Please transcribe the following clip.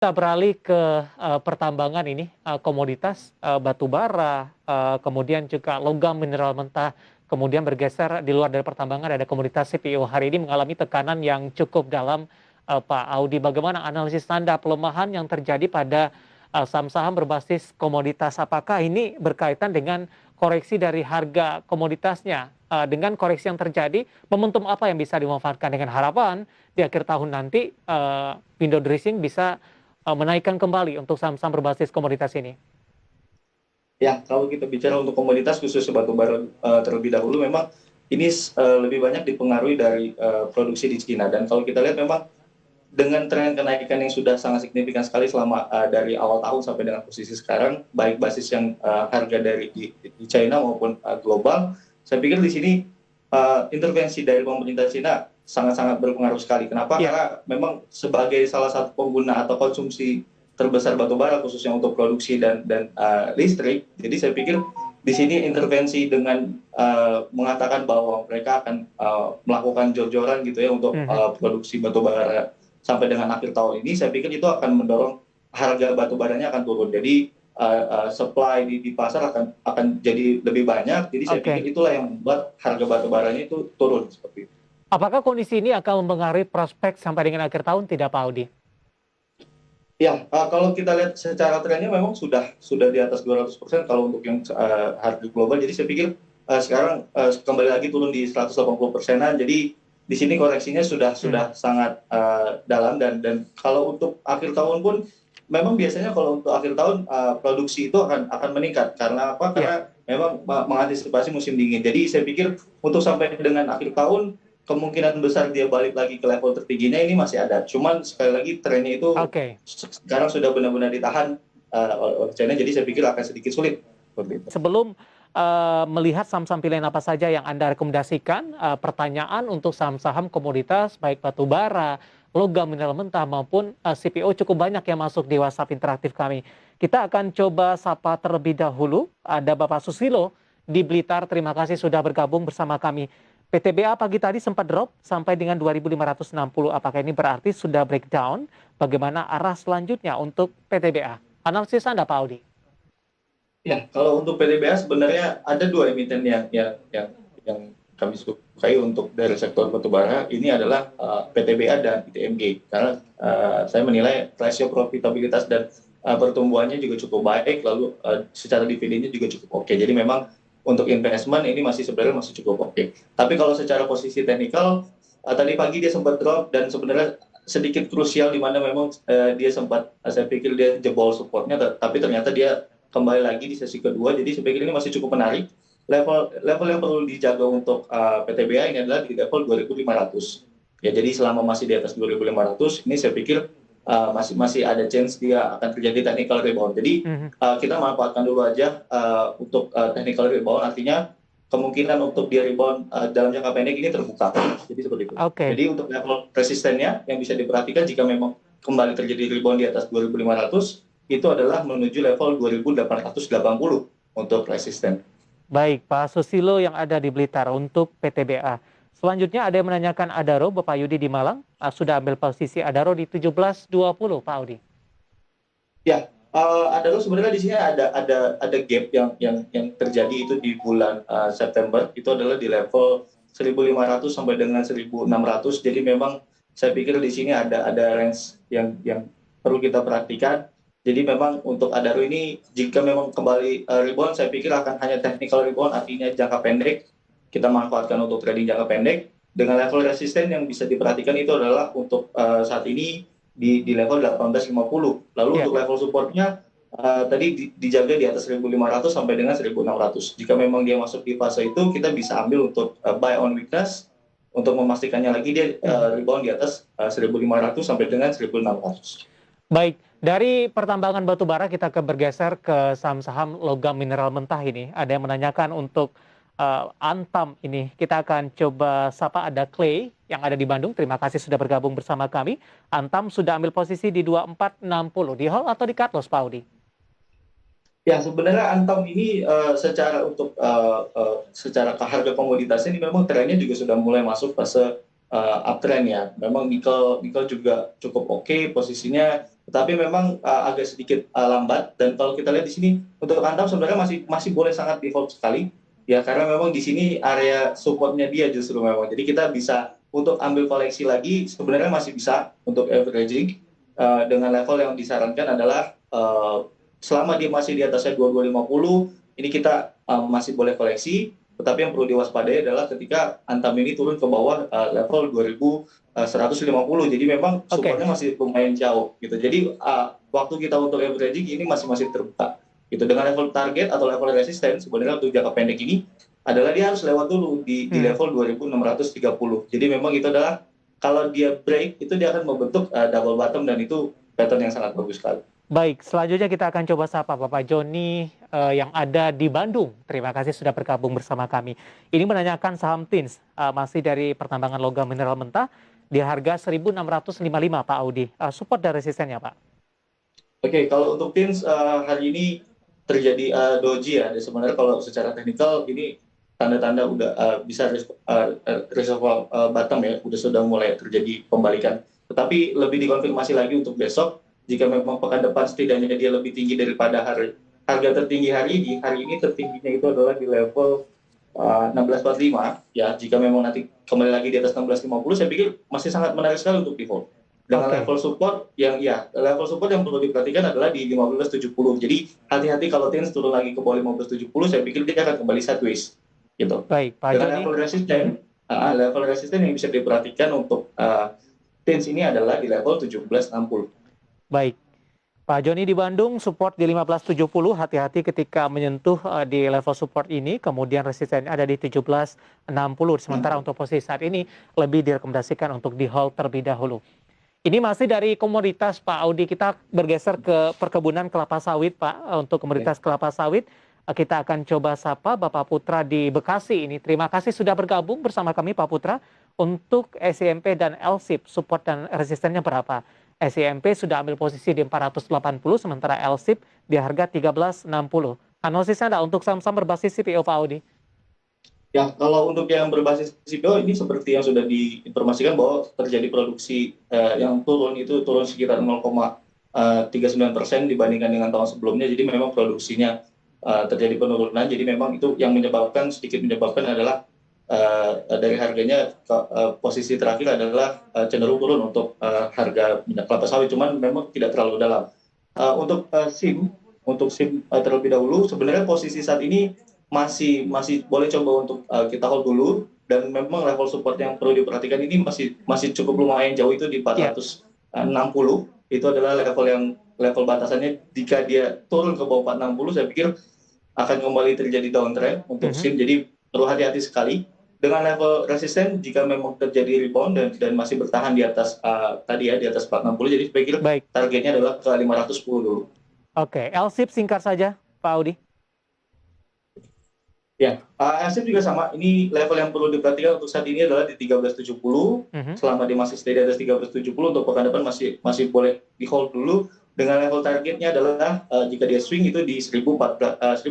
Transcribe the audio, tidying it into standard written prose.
Kita beralih ke pertambangan ini, komoditas, batu bara, kemudian juga logam mineral mentah, kemudian bergeser di luar dari pertambangan ada komoditas CPO hari ini mengalami tekanan yang cukup dalam, Pak Audi. Bagaimana analisis Anda pelemahan yang terjadi pada, saham-saham berbasis komoditas? Apakah ini berkaitan dengan koreksi dari harga komoditasnya? Dengan koreksi yang terjadi, momentum apa yang bisa dimanfaatkan dengan harapan di akhir tahun nanti, window dressing bisa menaikkan kembali untuk saham-saham berbasis komoditas ini? Ya, kalau kita bicara untuk komoditas khusus batu bara terlebih dahulu, memang ini lebih banyak dipengaruhi dari produksi di Cina. Dan kalau kita lihat memang dengan tren kenaikan yang sudah sangat signifikan sekali selama dari awal tahun sampai dengan posisi sekarang, baik basis yang harga dari di China maupun global, saya pikir di sini intervensi dari pemerintah Cina sangat-sangat berpengaruh sekali. Kenapa? Ya, Karena memang sebagai salah satu pengguna atau konsumsi terbesar batu bara khususnya untuk produksi dan listrik. Jadi saya pikir di sini intervensi dengan mengatakan bahwa mereka akan melakukan jor-joran gitu ya untuk mhm, produksi batu bara sampai dengan akhir tahun ini, saya pikir itu akan mendorong harga batu baranya akan turun. Jadi supply di pasar akan jadi lebih banyak. Jadi saya pikir oke. itulah yang membuat harga batu baranya itu turun seperti itu. Apakah kondisi ini akan mempengaruhi prospek sampai dengan akhir tahun tidak, Pak Audi? Ya, kalau kita lihat secara trennya memang sudah di atas 200% kalau untuk yang harga global. Jadi saya pikir sekarang kembali lagi turun di 180%-an. Jadi di sini koreksinya Hmm, sudah sangat dalam dan kalau untuk akhir tahun pun memang biasanya kalau untuk akhir tahun produksi itu akan meningkat. Karena apa? ya. Karena memang mengantisipasi musim dingin. Jadi saya pikir untuk sampai dengan akhir tahun kemungkinan besar dia balik lagi ke level tertingginya ini masih ada. Cuman sekali lagi trennya itu Oke. sekarang sudah benar-benar ditahan oleh China, jadi saya pikir akan sedikit sulit seperti itu. Sebelum melihat saham-saham pilihan apa saja yang Anda rekomendasikan, pertanyaan untuk saham-saham komoditas baik batu bara, logam mineral mentah maupun CPO cukup banyak yang masuk di WhatsApp interaktif kami. Kita akan coba sapa terlebih dahulu. Ada Bapak Susilo di Blitar. Terima kasih sudah bergabung bersama kami. PTBA pagi tadi sempat drop sampai dengan 2.560. Apakah ini berarti sudah breakdown? Bagaimana arah selanjutnya untuk PTBA? Analisis Anda, Pak Audi. Ya, kalau untuk PTBA sebenarnya ada dua emiten yang kami sukai untuk dari sektor batubara. Ini adalah PTBA dan ITMG. Karena saya menilai rasio profitabilitas dan pertumbuhannya juga cukup baik, lalu secara dividennya juga cukup oke. Jadi memang untuk investment ini sebenarnya masih cukup oke. Tapi kalau secara posisi teknikal, tadi pagi dia sempat drop dan sebenarnya sedikit krusial di mana memang dia sempat, saya pikir dia jebol supportnya, tapi ternyata dia kembali lagi di sesi kedua. Jadi saya pikir ini masih cukup menarik. Level yang perlu dijaga untuk PTBA ini adalah di level 2.500. Ya, jadi selama masih di atas 2.500, ini saya pikir masih ada chance dia akan terjadi technical rebound. Jadi Mhm. kita manfaatkan dulu aja untuk technical rebound. Artinya kemungkinan untuk dia rebound dalam jangka pendek ini terbuka. Jadi seperti itu. Oke. Jadi untuk level resistennya yang bisa diperhatikan jika memang kembali terjadi rebound di atas 2.500, itu adalah menuju level 2.880 untuk resisten. Baik, Pak Susilo yang ada di Blitar untuk PTBA. Selanjutnya ada yang menanyakan Adaro, Bapak Yudi di Malang. Sudah ambil posisi Adaro di 17.20, Pak Audi. Ya, ada loh sebenarnya di sini ada gap yang terjadi itu di bulan September, itu adalah di level 1.500 sampai dengan 1.600. Jadi memang saya pikir di sini ada range yang perlu kita perhatikan. Jadi memang untuk Adaro ini jika memang kembali rebound, saya pikir akan hanya technical rebound, artinya jangka pendek. Kita manfaatkan untuk trading jangka pendek. Dengan level resisten yang bisa diperhatikan itu adalah untuk saat ini di level 1850. Lalu Ya, untuk level supportnya tadi dijaga di atas 1.500 sampai dengan 1.600. Jika memang dia masuk di fase itu, kita bisa ambil untuk buy on weakness untuk memastikannya lagi dia mhm. rebound di atas 1.500 sampai dengan 1.600. Baik, dari pertambangan batu bara kita bergeser ke saham-saham logam mineral mentah ini. Ada yang menanyakan untuk Antam ini. Kita akan coba sapa ada Clay yang ada di Bandung. Terima kasih sudah bergabung bersama kami. Antam sudah ambil posisi di 2460. Di hold atau di cut loss, Pak Audi? Ya, sebenarnya Antam ini secara harga komoditasnya ini memang trennya juga sudah mulai masuk fase uptrend ya. Memang nikel nikel juga cukup oke posisinya, tetapi memang agak sedikit lambat. Dan kalau kita lihat di sini untuk Antam sebenarnya masih boleh sangat di hold sekali, ya karena memang di sini area supportnya dia justru memang. Jadi kita bisa untuk ambil koleksi lagi sebenarnya masih bisa untuk averaging dengan level yang disarankan adalah selama dia masih di atasnya 2250, ini kita masih boleh koleksi. Tetapi yang perlu diwaspadai adalah ketika Antam ini turun ke bawah level 2150. Jadi memang supportnya masih lumayan jauh gitu. Jadi waktu kita untuk averaging ini masih terbuka. Gitu. Dengan level target atau level resisten sebenarnya untuk jangka pendek ini adalah dia harus lewat dulu di level 2630. Jadi memang itu adalah kalau dia break itu dia akan membentuk double bottom dan itu pattern yang sangat bagus sekali. Baik, selanjutnya kita akan coba sapa Bapak Joni yang ada di Bandung. Terima kasih sudah bergabung bersama kami. Ini menanyakan saham TINS, masih dari pertambangan logam mineral mentah, di harga 1.655 Pak Audi. Support dan resistennya Pak. Oke, kalau untuk TINS hari ini terjadi doji ya. Sebenarnya kalau secara teknikal ini tanda-tanda udah bisa reservoir bottom ya, sudah mulai terjadi pembalikan. Tetapi lebih dikonfirmasi lagi untuk besok. Jika memang pekan depan setidaknya dia lebih tinggi daripada harga tertinggi hari ini tertingginya itu adalah di level 1645 ya. Jika memang nanti kembali lagi di atas 1650, saya pikir masih sangat menarik sekali untuk di hold. Dengan level support level support yang perlu diperhatikan adalah di 1570. Jadi hati-hati kalau TINS turun lagi ke bawah 1570, saya pikir dia akan kembali sideways gitu. Baik, Pak Joni. Level resisten yang bisa diperhatikan untuk TINS ini adalah di level 1760. Baik, Pak Joni di Bandung support di 1570, hati-hati ketika menyentuh di level support ini, kemudian resistennya ada di 1760, sementara untuk posisi saat ini lebih direkomendasikan untuk di hold terlebih dahulu. Ini masih dari komoditas Pak Audi, kita bergeser ke perkebunan kelapa sawit Pak. Untuk komoditas kelapa sawit, kita akan coba sapa Bapak Putra di Bekasi ini. Terima kasih sudah bergabung bersama kami Pak Putra. Untuk SIMP dan LSIP, support dan resistennya berapa? SIMP sudah ambil posisi di 480, sementara LSIP di harga 1360. Analisisnya ada untuk saham-saham berbasis CPO Pak Audi? Ya, kalau untuk yang berbasis CPO ini seperti yang sudah diinformasikan bahwa terjadi produksi yang turun sekitar 0,39% dibandingkan dengan tahun sebelumnya. Jadi memang produksinya terjadi penurunan. Jadi memang itu yang sedikit menyebabkan adalah dari harganya posisi terakhir adalah cenderung turun untuk harga minyak kelapa sawit, cuman memang tidak terlalu dalam. Untuk SIM terlebih dahulu sebenarnya posisi saat ini masih boleh coba untuk kita hold dulu, dan memang level support yang perlu diperhatikan ini masih cukup lumayan jauh, itu di 460. Itu adalah level batasannya. Jika dia turun ke bawah 460, saya pikir akan kembali terjadi downtrend untuk SIM. Jadi perlu hati-hati sekali. Dengan level resisten jika memang terjadi rebound dan masih bertahan di atas di atas 460, jadi saya pikir targetnya adalah ke 510 dulu. Oke, LSIP singkat saja Pak Audi. Ya, LSIP juga sama. Ini level yang perlu diperhatikan untuk saat ini adalah di 1370. Selama dia masih stay di atas 1370, untuk pekan depan masih boleh di hold dulu. Dengan level targetnya adalah jika dia swing itu di 1490.